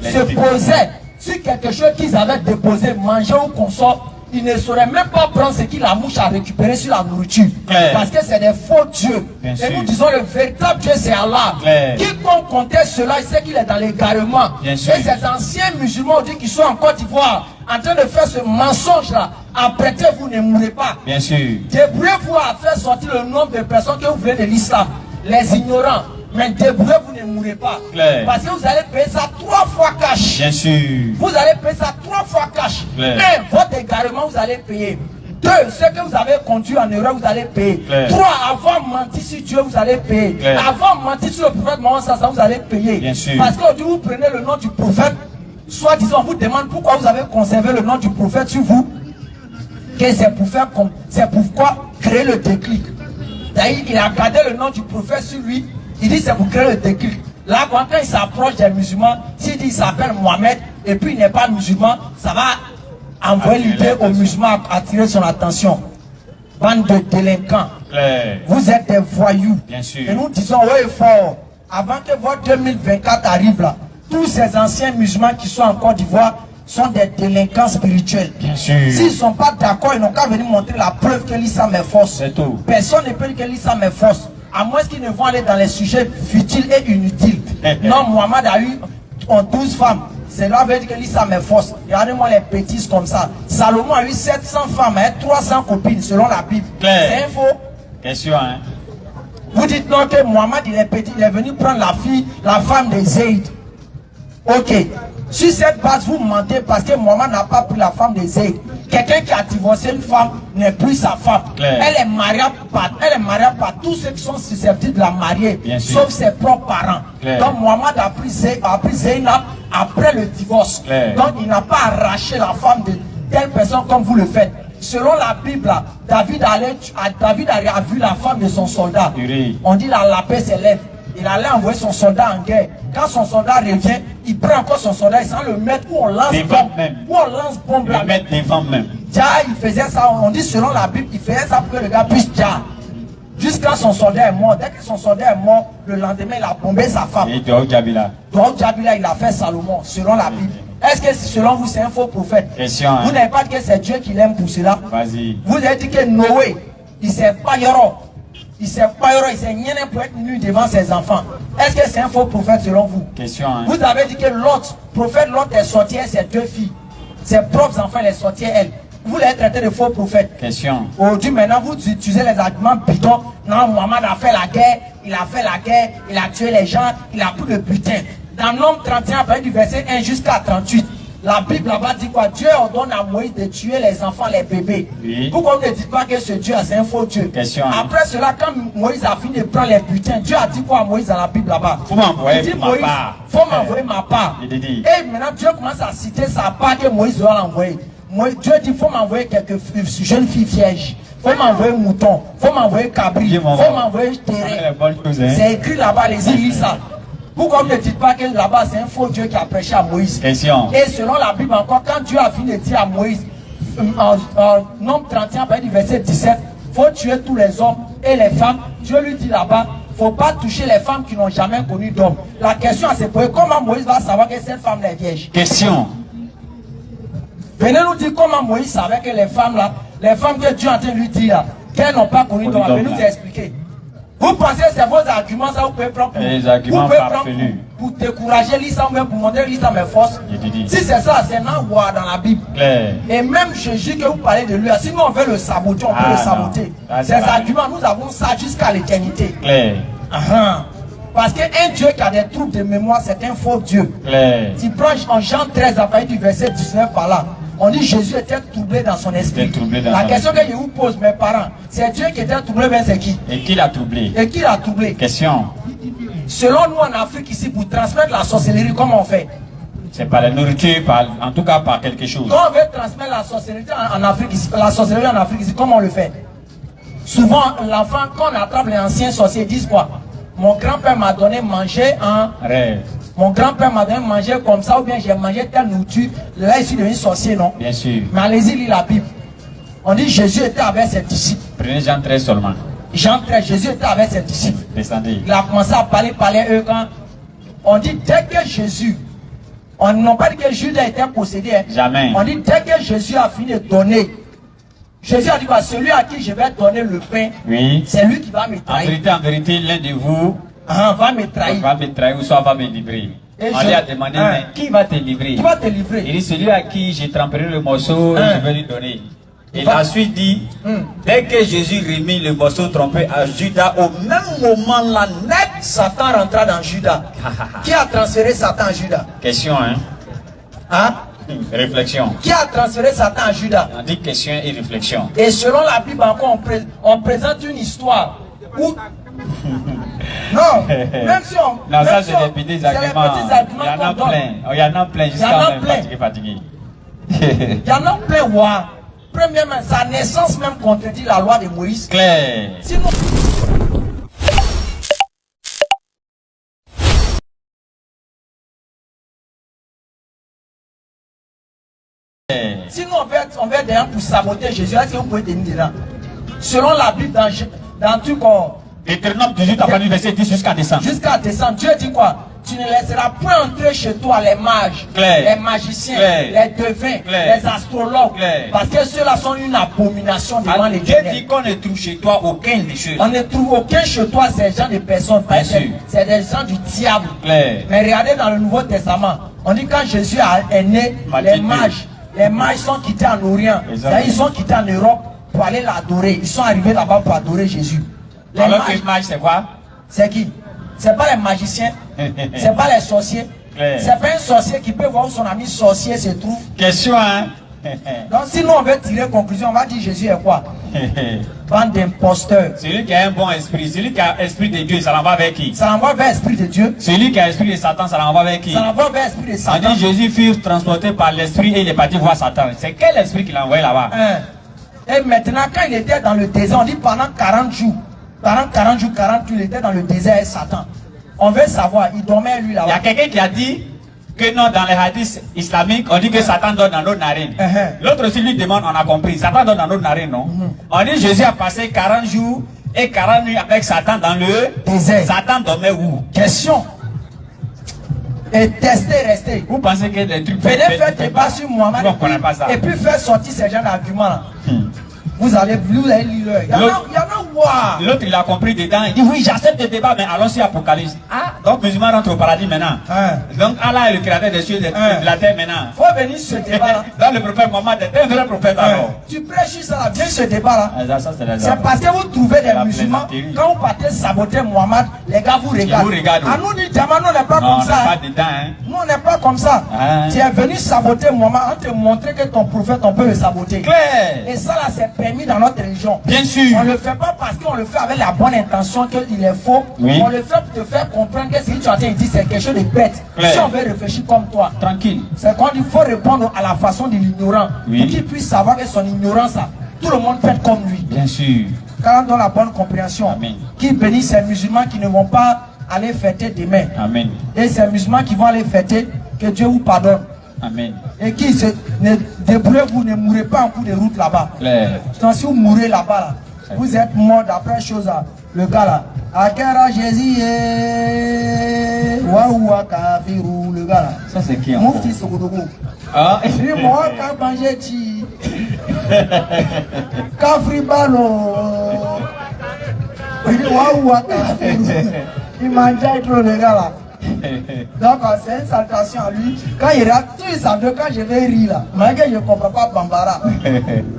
se posait sur quelque chose qu'ils avaient déposé, manger ou consort, il ne saurait même pas prendre ce que la mouche a récupéré sur la nourriture. Parce que c'est des faux dieux. Et nous disons le véritable Dieu, c'est Allah. Quiconque comptait cela, il sait qu'il est dans l'égarement. Et ces anciens musulmans dit qu'ils sont en Côte d'Ivoire en train de faire ce mensonge-là. Apprêtez-vous, ne mourrez pas. Débrouillez-vous à faire sortir le nombre de personnes que vous voulez de l'islam. Les ignorants. Mais débrouillez-vous, ne mourrez pas. Parce que vous allez payer ça 3 fois cash. Vous allez payer ça 3 fois cash. 1, votre égarement, vous allez payer. 2, ce que vous avez conduit en erreur, vous allez payer. 3, avoir menti sur Dieu, vous allez payer. Avoir menti sur le prophète Mohammed, ça vous allez payer. Parce qu'aujourd'hui, vous prenez le nom du prophète, soit disant, on vous demande pourquoi vous avez conservé le nom du prophète sur vous. Que c'est pour faire comme, c'est pourquoi créer le déclic. D'ailleurs, il a gardé le nom du prophète sur lui. Il dit c'est pour créer le déclic. Là, quand il s'approche des musulmans, s'il dit qu'il s'appelle Mohamed et puis il n'est pas musulman, ça va envoyer l'idée aux musulmans à attirer son attention. Bande de délinquants. Vous êtes des voyous. Et nous disons, oui, fort, avant que votre 2024 arrive là, tous ces anciens musulmans qui sont en Côte d'Ivoire sont des délinquants spirituels. S'ils ne sont pas d'accord, ils n'ont qu'à venir montrer la preuve que l'islam est fausse. Personne ne peut dire que l'islam est fausse. À moins qu'ils ne vont aller dans les sujets futiles et inutiles. Non, Mohamed a eu 12 femmes. Cela veut dire que l'islam est fausse. Regardez-moi les bêtises comme ça. Salomon a eu 700 femmes et 300 copines selon la Bible. C'est un faux. Question, hein? Vous dites non que Mohamed il est petit, il est venu prendre la femme de Zayd. Ok. Sur cette base, vous mentez parce que Mohamed n'a pas pris la femme de Zayd. Quelqu'un qui a divorcé une femme n'est plus sa femme. Elle est mariée par tous ceux qui sont susceptibles de la marier, sauf ses propres parents. Donc Mohamed a pris Zaynab après le divorce. Donc il n'a pas arraché la femme de telle personne comme vous le faites. Selon la Bible, David a vu la femme de son soldat. On dit la paix s'élève. Il allait envoyer son soldat en guerre. Quand son soldat revient, il prend encore son soldat, il s'en le met où on lance bombe. Où on lance bombe là. Il faisait ça, on dit selon la Bible, il faisait ça pour que le gars puisse dire. Jusqu'à son soldat est mort. Dès que son soldat est mort, le lendemain, il a bombé sa femme. Et donc Jabila, il a fait Salomon, selon la Bible. Est-ce que selon vous, c'est un faux prophète? Vous n'avez pas dit que c'est Dieu qui l'aime pour cela. Vous avez dit que Noé, il s'est pas yoro. Il s'est rien pour être nu devant ses enfants. Est-ce que c'est un faux prophète selon vous? Vous avez dit que l'autre, prophète, l'autre est sorti à ses 2 filles. Ses propres enfants, les sorti à elle. Vous les traitez de faux prophètes. Aujourd'hui, maintenant, vous utilisez les arguments bidons. Non, Mohamed a fait la guerre. il a fait la guerre, il a tué les gens, il a pris le butin. Dans Nombre 31, à partir du verset 1 jusqu'à 38, la Bible là-bas dit quoi? Dieu ordonne à Moïse de tuer les enfants, les bébés. Oui. Pourquoi vous ne dites pas que ce Dieu c'est un faux Dieu? Question. Après cela, quand Moïse a fini de prendre les butins, Dieu a dit quoi à Moïse dans la Bible là-bas? Faut m'envoyer Il dit ma Moïse, part. faut m'envoyer ma part. Il dit. Et maintenant Dieu commence à citer sa part que Moïse doit l'envoyer. Dieu dit faut m'envoyer quelques jeunes filles vierges. Faut m'envoyer mouton. Faut m'envoyer cabri. Faut m'envoyer terrain. C'est écrit là-bas, les îles ça. Pourquoi vous ne dites pas que là-bas c'est un faux Dieu qui a prêché à Moïse? Question. Et selon la Bible encore, quand Dieu a fini de dire à Moïse, en Nombre 31, verset 17, faut tuer tous les hommes et les femmes. Dieu lui dit là-bas, faut pas toucher les femmes qui n'ont jamais connu d'homme. La question à se poser, comment Moïse va savoir que cette femme est vierge? Question. Venez nous dire comment Moïse savait que les femmes là, les femmes que Dieu est en train de lui dire qu'elles n'ont pas connu d'homme. Venez nous expliquer. Vous pensez que c'est vos arguments, ça vous pouvez prendre pour, les arguments farfelus. Pour décourager l'Islam, pour montrer l'Islam est force. Si c'est ça, c'est dans la Bible. Claire. Et même Jésus que vous parlez de lui, si nous on veut le saboter, on peut le saboter. Ces arguments, nous avons ça jusqu'à l'éternité. Claire. Parce qu'un Dieu qui a des troubles de mémoire, c'est un faux Dieu. Claire. Si prends en Jean 13, à partir du verset 19 par là, on dit Jésus était troublé dans son esprit. La question que je vous pose, mes parents, c'est Dieu qui était troublé, mais c'est qui? Et qui l'a troublé? Et qui l'a troublé? Question. Selon nous en Afrique ici, pour transmettre la sorcellerie, comment on fait? C'est par la nourriture, en tout cas par quelque chose. Quand on veut transmettre la sorcellerie en Afrique ici, comment on le fait? Souvent, l'enfant, quand on attrape les anciens sorciers, ils disent quoi? Mon grand-père m'a donné manger en rêve. Mon grand-père m'a donné manger comme ça, ou bien j'ai mangé telle nourriture. Là, je suis devenu sorcier, non? Bien sûr. Mais allez-y, lire la Bible. On dit Jésus était avec ses disciples. Prenez Jean 13 seulement. Jean 13, Jésus était avec ses disciples. Descendez. Il a commencé à parler eux quand on dit dès que Jésus, on n'a pas dit que Judas était possédé. Hein. Jamais. On dit dès que Jésus a fini de donner, Jésus a dit bah, celui à qui je vais donner le pain, oui, c'est lui qui va me trahir. En vérité, l'un de vous va me trahir. Va me trahir ou soit va me livrer. Et on lui a demandé, mais qui va te livrer? Qui va te livrer? Il dit celui à qui j'ai tremperai le morceau et je vais lui donner. Il a ensuite dit, dès que Jésus remit le morceau trompé à Judas, au même moment là, net, Satan rentra dans Judas. Qui a transféré Satan à Judas? Question, hein? Hein? Réflexion. Qui a transféré Satan à Judas? On dit question et réflexion. Et selon la Bible encore, on présente une histoire où... non, même si on... Non, ça c'est les petits arguments. Il y en a plein. Il y en a plein jusqu'à même fatigué. Il y en a plein, ouais. Premièrement, sa naissance même contredit la loi de Moïse. Claire. Sinon... Sinon, on va derrière pour saboter Jésus. Est-ce que vous pouvez tenir dedans? Selon la Bible, dans tout corps. Deutéronome 18, à partir du verset 10 jusqu'à décembre. Jusqu'à décembre, Dieu dit quoi? Tu ne laisseras point entrer chez toi les mages, les magiciens, les devins, les astrologues. Parce que ceux-là sont une abomination devant les dieux. Dieu dit qu'on ne trouve chez toi aucun des choses. On ne trouve aucun chez toi, ces gens de personnes. C'est des gens du diable. Mais regardez dans le Nouveau Testament, on dit quand Jésus est né, les mages sont quittés en Orient. Ils sont quittés en Europe pour aller l'adorer. Ils sont arrivés là-bas pour adorer Jésus. Les mages, c'est quoi? C'est qui? C'est pas les magiciens, c'est pas les sorciers. C'est pas un sorcier qui peut voir où son ami sorcier se trouve. Question, hein? Donc si nous on veut tirer conclusion, on va dire Jésus est quoi? Bande d'imposteurs. Celui qui a un bon esprit, celui qui a l'esprit de Dieu, ça l'envoie vers qui? Ça l'envoie vers l'esprit de Dieu. Celui qui a l'esprit de Satan, ça l'envoie vers qui? Ça l'envoie vers l'esprit de Satan. On dit Jésus fut transporté par l'esprit et il est parti voir Satan. C'est quel esprit qu'il a envoyé là-bas? Et maintenant, quand il était dans le désert, on dit pendant 40 jours. Pendant 40 jours, 40 jours, il était dans le désert avec Satan. On veut savoir, il dormait lui là-bas. Il y a quelqu'un qui a dit que non, dans les hadiths islamiques, on dit que Satan donne dans nos narines. L'autre aussi lui demande, on a compris, Satan donne dans nos narines, non? On dit Jésus a passé 40 jours et 40 nuits avec Satan dans le désert. Satan dormait où? Question. Et tester, rester. Vous pensez que des trucs... Venez faire débat sur Mohamed et puis faire sortir ces gens d'arguments là. Vous allez lire. Il y en a Waouh. L'autre, il a compris dedans. Il dit, oui, j'accepte le débat, mais allons-y, Apocalypse. Ah, donc musulman rentre au paradis maintenant. Donc Allah est le créateur des cieux et de la terre maintenant. Faut venir ce débat-là. Dans le prophète Mohammed, c'est un vrai prophète alors. Tu prêches juste à la viens ce débat-là. C'est parce que vous trouvez des musulmans. Quand vous partez saboter Mohammed, les gars vous regardent. À nous, dit Djama, nous, on n'est pas comme ça. Nous, on n'est pas comme ça. Tu es venu saboter Mohammed, on te montrer que ton prophète, on peut le saboter. Claire. Et ça, là, c'est permis dans notre religion. Bien sûr. On ne le fait pas parce qu'on le fait avec la bonne intention qu'il est faux. Oui. On le fait pour te faire comprendre que ce que tu as dit, c'est quelque chose de bête. Claire. Si on veut réfléchir comme toi, tranquille. C'est quand il faut répondre à la façon de l'ignorant. Oui. Pour qu'il puisse savoir que son ignorance, là, tout le monde peut être comme lui. Bien sûr. Car on donne la bonne compréhension. Amen. Qui bénit ces musulmans qui ne vont pas aller fêter demain. Amen. Et ces musulmans qui vont aller fêter, que Dieu vous pardonne. Amen. Et qui se débrouillez-vous, ne mourrez pas en cours de route là-bas. Donc si vous mourrez là-bas, là, vous êtes mort d'après chose là. Le gars là. Akera Jésus Waouwa Kafirou, le gars là. Ça c'est qui Moufti Sogodogo. Ah. C'est moi qui a mangé ti. Kafri Balo. Il dit Waouwa Kafirou. Il mangeait trop le gars là. Donc c'est une salutation à lui. Quand il rate, tous les deux, quand je vais rire là, malgré que je ne comprends pas Bambara,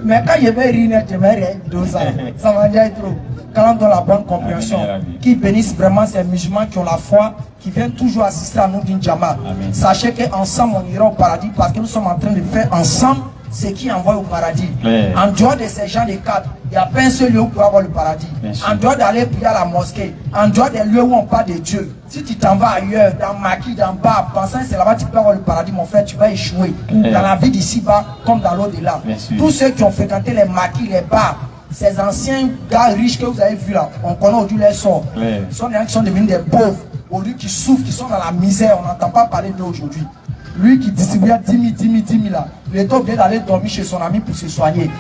mais quand je vais rire, je vais rire 2 ans. Ça m'a déjà trop. Quand on donne la bonne compréhension, qui bénissent vraiment ces musulmans qui ont la foi, qui viennent toujours assister à nous d'une Djama. Sachez qu'ensemble on ira au paradis parce que nous sommes en train de faire ensemble ce qui envoie au paradis. En dehors de ces gens de cadres, il n'y a pas un seul lieu où pour avoir le paradis. En dehors d'aller prier à la mosquée, en dehors des lieux où on parle de Dieu, si tu t'en vas ailleurs, dans Maki, dans Bas, pensant que c'est là-bas tu peux avoir le paradis, mon frère, tu vas échouer. Dans la vie d'ici-bas, comme dans l'au-delà. Tous ceux qui ont fréquenté les Maki, les bars, ces anciens gars riches que vous avez vus là, on connaît aujourd'hui les sorts. Ce sont des gens qui sont devenus des pauvres, aujourd'hui qui souffrent, qui sont dans la misère, on n'entend pas parler d'eux aujourd'hui. Lui qui distribuait 10 000 là, il était obligé d'aller dormir chez son ami pour se soigner.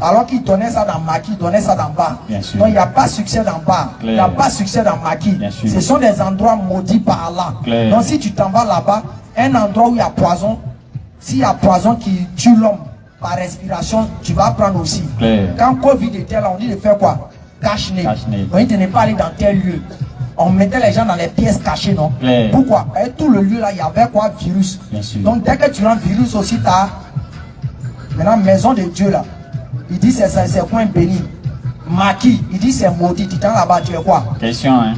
Alors qu'il donnait ça dans Maki, il donnait ça dans Bas. Donc il n'y a pas succès dans Bas, il n'y a pas succès dans Maki. Ce sont des endroits maudits par Allah. Donc si tu t'en vas là-bas, un endroit où il y a poison, s'il y a poison qui tue l'homme par respiration, tu vas prendre aussi. Quand Covid était là, on dit de faire quoi? Cache-nez. On dit de ne pas aller dans tel lieu. On mettait les gens dans les pièces cachées, non? Pourquoi? Et tout le lieu là, il y avait quoi? Virus. Donc dès que tu lances virus aussi, tu as maintenant maison de Dieu là. Il dit c'est coin béni. Maki, il dit c'est maudit. Tu t'en là-bas, tu es quoi? Question, hein?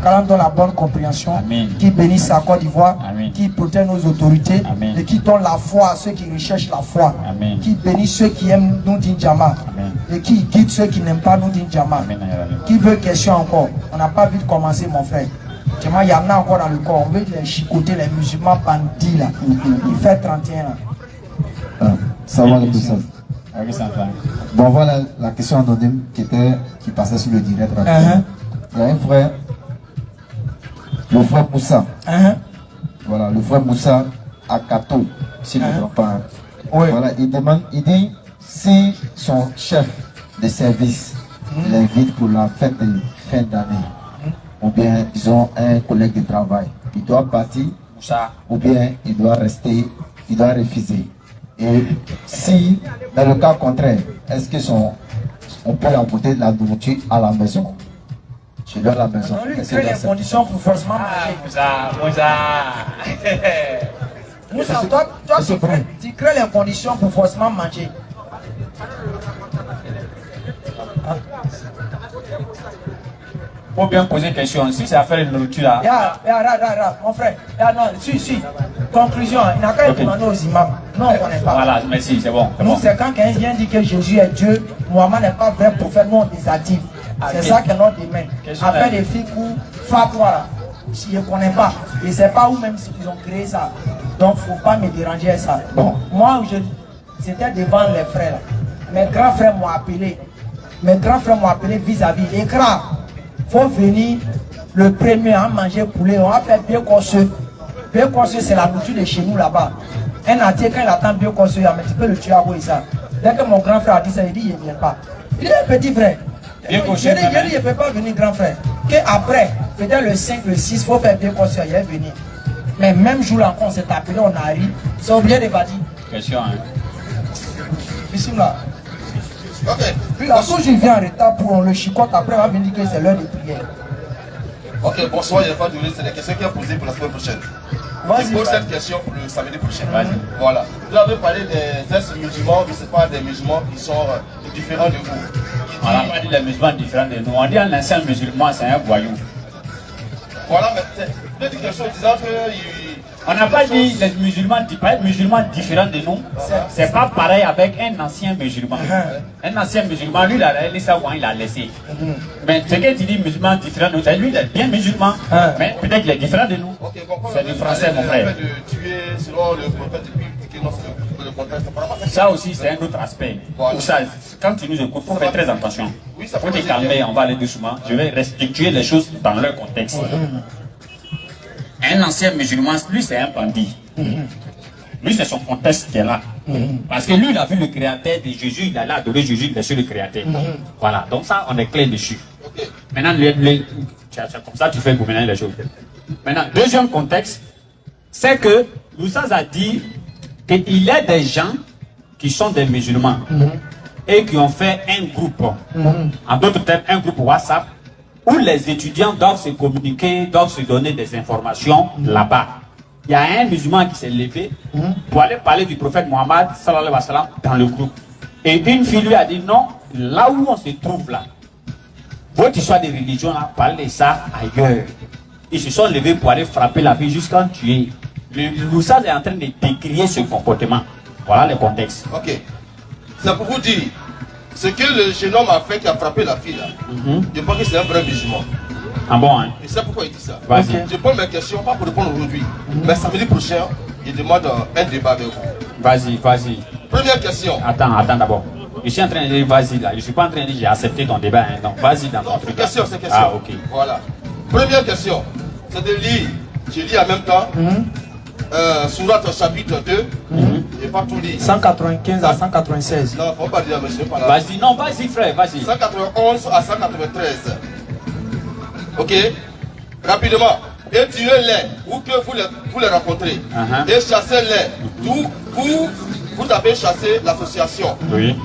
Quand on donne la bonne compréhension, qui bénisse la Côte d'Ivoire, qui protège nos autorités, et qui donne la foi à ceux qui recherchent la foi, qui bénisse ceux qui aiment nous Djama, et qui guide ceux qui n'aiment pas nous Djama. Qui veut question encore? On n'a pas vite commencé, mon frère. Il y en a encore dans le corps. On veut les chicoter, les musulmans bandits là. Il fait 31 là. Ça va le tout ça. Bon, voilà la question anonyme qui passait sur le direct. Il y a un frère. Le frère Moussa, voilà, le frère Moussa à Kato, s'il ne trompe pas. Voilà, il demande, il dit si son chef de service l'invite pour la fête de fin d'année, ou bien ils ont un collègue de travail, il doit partir, ou bien il doit rester, il doit refuser. Et si, dans le cas contraire, est-ce que on peut apporter de la nourriture à la maison? Je dois la maison. Il crée les conditions pour forcément manger. Moussa, toi tu crées les conditions pour forcément manger. Faut bien poser une question. Si c'est affaire de nourriture là. Mon frère. Non, si. Conclusion, il n'a qu'à demander aux imams. Non, on ne connaît pas. Voilà, merci, c'est bon. Nous, c'est quand quelqu'un vient dire que Jésus est Dieu, Mohamed n'est pas vrai prophète, nous on désactive. C'est ça que notre domaine. Affaire des filles ou fatwa là, si je ne connais pas, je ne sais pas où même ils ont créé ça. Donc il ne faut pas me déranger à ça. Bon, moi, c'était devant les frères là. Mes grands frères m'ont appelé. Vis-à-vis. Écran, il faut venir le premier à manger poulet. On va faire bien corseux. Bien corseux, c'est la nourriture de chez nous là-bas. Un entier, quand il attend bien corseux, il a un petit peu le tuer à ça. Dès que mon grand frère a dit ça, il dit il ne vient pas. Il est un petit frère. Je ne peux pas venir, grand frère. Qu'après, peut-être le 5, le 6, il faut faire bien conscient, il est venu. Mais même jour là, quand on s'est appelé, on arrive. C'est oublié de bâtir. Question, hein. Ici là. Ok. Puis la souche, il vient en retard pour le chicote. Après, on va venir dire que c'est l'heure de prière. Ok, bonsoir, il n'y a pas de c'est la question qui est posée pour la semaine prochaine. Je pose cette question pour le samedi prochain. Voilà. Vous avez parlé des ex-musulmans, je ne sais pas, des musulmans qui sont différents de vous. On n'a pas dit les musulmans différents de nous. On dit un ancien musulman, c'est un voyou. Voilà, mais vous avez dit quelque chose disant que... On n'a pas dit les musulmans, pas être musulmans différents de nous. C'est pas pareil avec un ancien musulman. Un ancien musulman, lui, il a laissé ça, il a laissé. Mais ce que tu dis musulman différent de nous, lui, il est bien musulman. Mais peut-être qu'il est différent de nous. C'est du français, mon frère. Ça aussi, c'est un autre aspect. Pour ça, quand tu nous écoutes, il faut faire très attention. Il faut te calmer, on va aller doucement. Je vais restituer les choses dans leur contexte. Un ancien musulman, lui, c'est un bandit. Lui, c'est son contexte qui est là. Parce que lui, il a vu le créateur de Jésus, il a adoré Jésus, il est sur le créateur. Voilà, donc ça, on est clair dessus. Maintenant, c'est comme ça que tu fais pour mener les choses. Maintenant, deuxième contexte, c'est que Loussaz a dit qu'il y a des gens qui sont des musulmans et qui ont fait un groupe, en d'autres termes, un groupe WhatsApp, où les étudiants doivent se communiquer, doivent se donner des informations là-bas. Il y a un musulman qui s'est levé pour aller parler du prophète Mohammed sallallahu alayhi wa sallam dans le groupe. Et une fille lui a dit non, là où on se trouve là, votre histoire de religion là, parlez ça ailleurs. Ils se sont levés pour aller frapper la fille jusqu'à en tuer. Le Loussaz est en train de décrier ce comportement. Voilà le contexte. Ok. C'est pour vous dire. Ce que le jeune homme a fait qui a frappé la fille là, je pense que c'est un vrai musulman. Ah bon, hein? Et c'est pourquoi il dit ça. Vas-y. Je pose mes questions, pas pour répondre aujourd'hui, mais samedi prochain, il demande un débat avec vous. Vas-y, vas-y. Première question. Attends d'abord. Je suis en train de dire vas-y là. Je ne suis pas en train de dire j'ai accepté ton débat. Hein. Donc vas-y dans ton truc. C'est question, c'est question. Ah, ok. Voilà. Première question, c'est de lire. Je lis en même temps. Surat chapitre 2. Je n'ai pas tout lu. 195 à 196. Non, on ne va pas dire, mais je ne vais pas là. Vas-y, non, vas-y frère, vas-y. 191 à 193. Ok. Rapidement. Et tuez-les où que vous les rencontrez. Et chassez-les. Vous avez chassé l'association. Oui.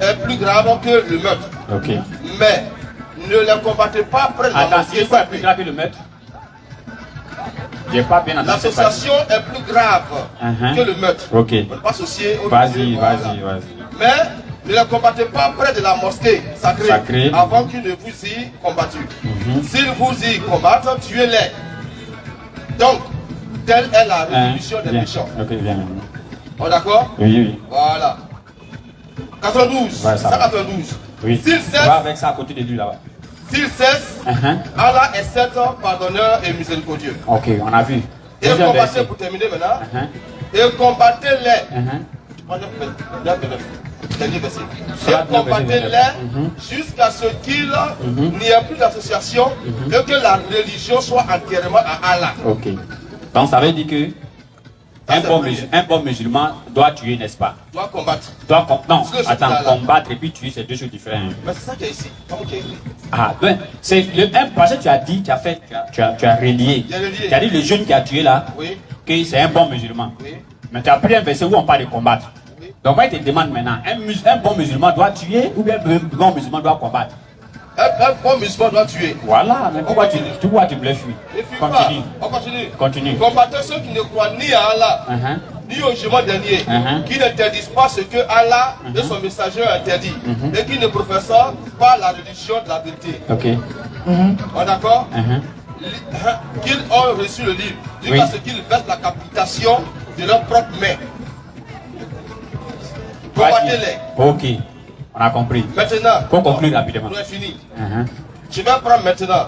Est plus grave que le meurtre. Ok. Mais ne les combattez pas près de la Attends, mosquée c'est quoi sacrée. plus grave que le maître? J'ai pas bien entendu. L'association est plus grave que le meurtre. Ok. On ne peut pas associer au Vas-y, voilà. vas-y. Mais ne les combattez pas près de la mosquée sacrée. Avant qu'ils ne vous y combattent. S'ils vous y combattent, tuez-les. Donc, telle est la résolution des méchants. Ok, viens. On est d'accord? Oui. Voilà. 92. Ouais, 192. Oui. S'ils cessent, va avec ça à côté de lui là-bas. s'ils cessent, Allah est certes pardonneur et miséricordieux. Ok, on a vu. Et combattez, pour terminer maintenant, et combattez-les. Dernier verset. Et combattez-les jusqu'à ce qu'il n'y ait plus d'association et que la religion soit entièrement à Allah. Ok. Donc ça veut dire que un bon musulman doit tuer, n'est-ce pas? Doit combattre. Non, attends, combattre et puis tuer, c'est deux choses différentes. Mais c'est ça qui est ici. Ah, ben, c'est parce que tu as dit, tu as relié. Tu as dit le jeune qui a tué là, que c'est un bon musulman. Oui. Mais tu as pris un verset où on parle de combattre. Oui. Donc moi, je te demande maintenant, un bon musulman doit tuer ou bien un bon musulman doit combattre? Un bon musulman doit tuer. Voilà, mais pourquoi tu me laisses fuir? Continue. On continue. Continue. Combattez ceux qui ne croient ni à Allah, ni au jugement dernier, qui n'interdisent pas ce que Allah et son messager ont interdit, et qui ne professent pas la religion de la vérité. Ok. On est d'accord? Qu'ils ont reçu le livre, jusqu'à ce qu'ils versent la capitation de leurs propres mains. Combattez-les. Ok. On a compris. Maintenant, faut conclure rapidement. On est fini. Je vais prendre maintenant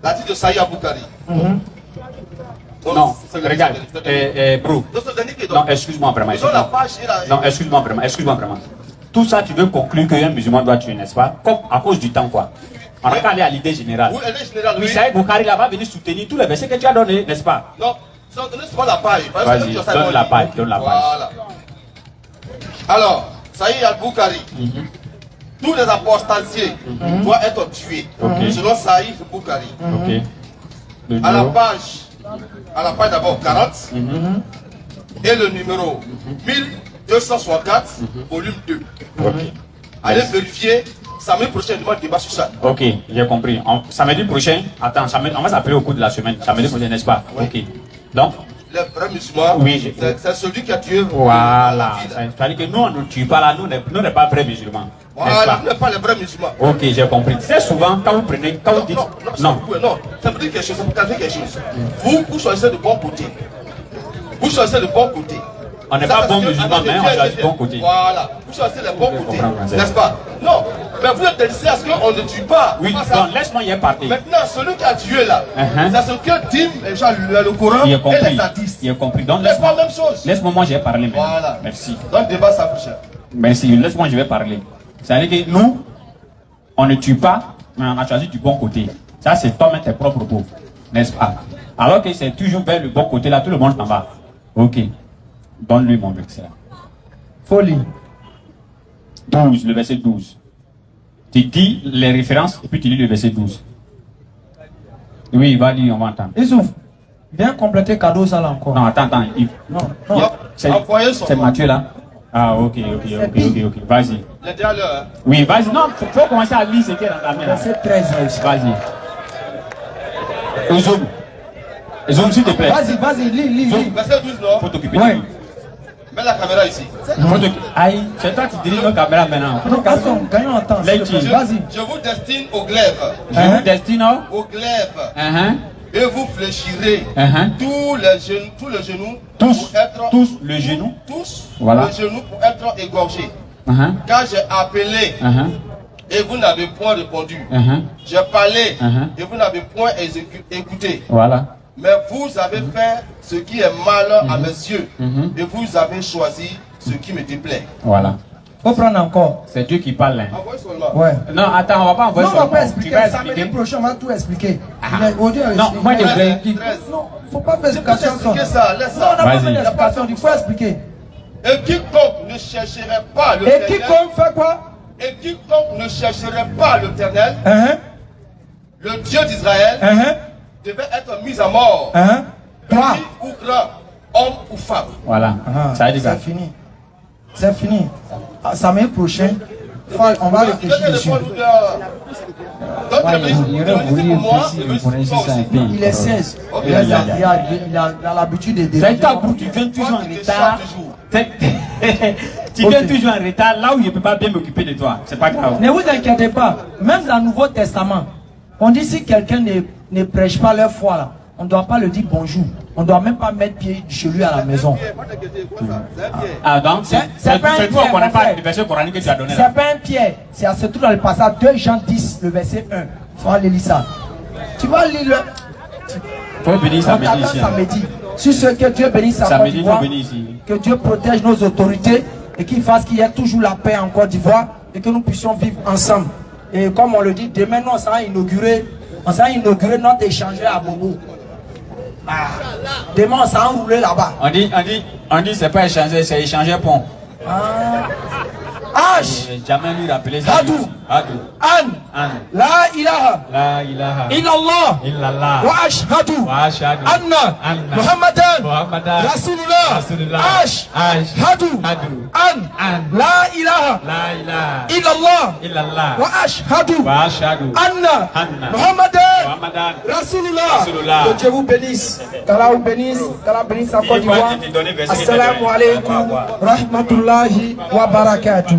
la titre de Saïd Aboukari. Non, regarde, bro. Non, excuse-moi vraiment. Non, excuse-moi vraiment. Tout ça, tu veux conclure qu'un musulman doit tuer, n'est-ce pas? Comme à cause du temps, quoi. On va aller à l'idée générale. Oui, Saïd Aboukari là va venir soutenir tous les versets que tu as donnés, n'est-ce pas? Non, donnez-moi la page. Vas-y, donne la page. Voilà. Alors, Saïd Aboukari. Tous les apostaciers doivent être tués, selon Saïd Aboukari. À la page d'abord 40, et le numéro 1264, volume 2. Allez vérifier. Samedi prochain, on demande débat sur ça. Ok, j'ai compris. Samedi prochain, attends, on va s'appeler au cours de la semaine. Samedi prochain, n'est-ce pas? Oui. Ok. Donc, Le vrai musulman, oui, c'est celui qui a tué. voilà. C'est-à-dire que nous, on ne tue pas là, nous, on n'est pas vrais musulmans. Voilà, nous n'est pas les vrais musulmans. Ok, j'ai compris. C'est souvent, quand vous prenez, quand vous dites. Non, ça veut dire quelque chose, ça veut dire quelque chose. Vous choisissez le bon côté. Vous choisissez le bon côté. On n'est pas bon musulman, mais on choisit le bon côté. Voilà, vous choisissez le bon côté, comprends, n'est-ce pas? Non, mais vous êtes décidé à ce qu'on ne tue pas. Oui, Pas ça. donc laisse-moi y parler. Maintenant, celui qui a tué là, c'est ce que dit le Coran Il a et compris. les hadiths. Il a compris. Donc, C'est pas la même chose. laisse-moi, moi, j'ai parlé maintenant. Voilà. Merci. Donc, débat ça prochaine. Merci. Laisse-moi, je vais parler. C'est-à-dire que nous, on ne tue pas, mais on a choisi du bon côté. Ça, c'est toi-même tes propres propos. N'est-ce pas? Alors que c'est toujours vers le bon côté, là, tout le monde s'en va. Ok. Donne-lui mon verset. Folie. 12, le verset 12. Tu dis les références et puis tu lis le verset 12. Oui, va dire, on va entendre. Issouf, viens compléter cadeau ça là encore. Non, attends. Non, non. Envoyez son C'est nom. Mathieu là? Ah, ok. Vas-y. Le dialogue. Oui, vas-y. Non, faut commencer à lire ce qui est dans ta main. là. Verset 13. Vas-y. Zoom. Zoom, s'il te plaît. Vas-y, lis. Verset 12, non? Faut t'occuper Ouais. de lui. Mets la caméra ici. Aïe, c'est toi qui dirige nos caméras maintenant. Non, passons, gagnons en temps. Let's s'il te plaît. see. Vas-y. Je vous destine au glaive. Je vous destine au. Au glaive. Et vous fléchirez tous les genoux Tous. pour être Tous le genou. tous Voilà. les genoux pour être égorgés. Quand j'ai appelé et vous n'avez point répondu, j'ai parlé et vous n'avez point écouté. Voilà. Mais vous avez fait ce qui est mal à mes yeux et vous avez choisi ce qui me déplaît. Voilà. Faut prendre encore. C'est Dieu qui parle. Hein. Envoyez seulement. Ouais. Non, attends, on va pas envoyer Non, on va sur pas le expliquer. Tu vas Samedi expliquer. prochain, on va tout expliquer. Aujourd'hui, Non, moi, je voulais. Non, faut pas faire Je peux explication. t'expliquer ça, laisse Non, on n'a ça. pas Vas-y. fait d'explication, il faut expliquer. Et quiconque ne chercherait pas le Et quiconque fait quoi? et quiconque ne chercherait pas l'éternel, le Dieu d'Israël, devait être mis à mort. Toi. Petit ou grand, homme ou femme. Voilà. Ça veut dire ça. C'est fini. C'est fini. Samedi prochain, on va réfléchir dessus. Il est 16. Il a l'habitude de C'est déranger. ta boue, tu viens toujours en retard. Tu viens toujours en retard là où je ne peux pas bien m'occuper de toi. C'est pas grave. Ne vous inquiétez pas. Même dans le Nouveau Testament, on dit si quelqu'un ne prêche pas leur foi là, on ne doit pas le dire bonjour. On ne doit même pas mettre pied chez lui à la maison. Ah, donc c'est pas un toi pierre, qu'on n'a mon pas frère. le verset coranique que tu as donné là. C'est pas un pied. C'est tout dans le passage 2 Jean 10, le verset 1. Tu vas lire ça. Tu vas lire le. Faut bénir On samedi t'attend ici. hein. samedi. Sur ce que Dieu bénisse sa Côte Samedi, faut d'Ivoire, bénir ici. que Dieu protège nos autorités et qu'il fasse qu'il y ait toujours la paix en Côte d'Ivoire et que nous puissions vivre ensemble. Et comme on le dit, demain nous, on s'est inauguré notre échangeur à Bobo. Ah. Demain on s'est enroulé là-bas. On dit c'est pas échanger, c'est échanger pont. H. J'ai jamais lui rappelé ça. Hadou. Hadou. An. La ilaha. La ilaha. Illallah. Illallah. Wa ashhadu. Wa ashhadu. Anna. Anna. Muhammadan. Rasulullah. Ashhadu. An. La ilaha. La ilaha. Illallah. Illallah. Wa ashhadu. Wa ashhadu. Anna. Muhammadan. Rasulullah. Rasulullah. Que Dieu vous bénisse. Qu'Allah vous bénisse. Qu'Allah bénisse la Côte d'Ivoire. Assalamu alaikum. Rahmatullahi wa barakatuh.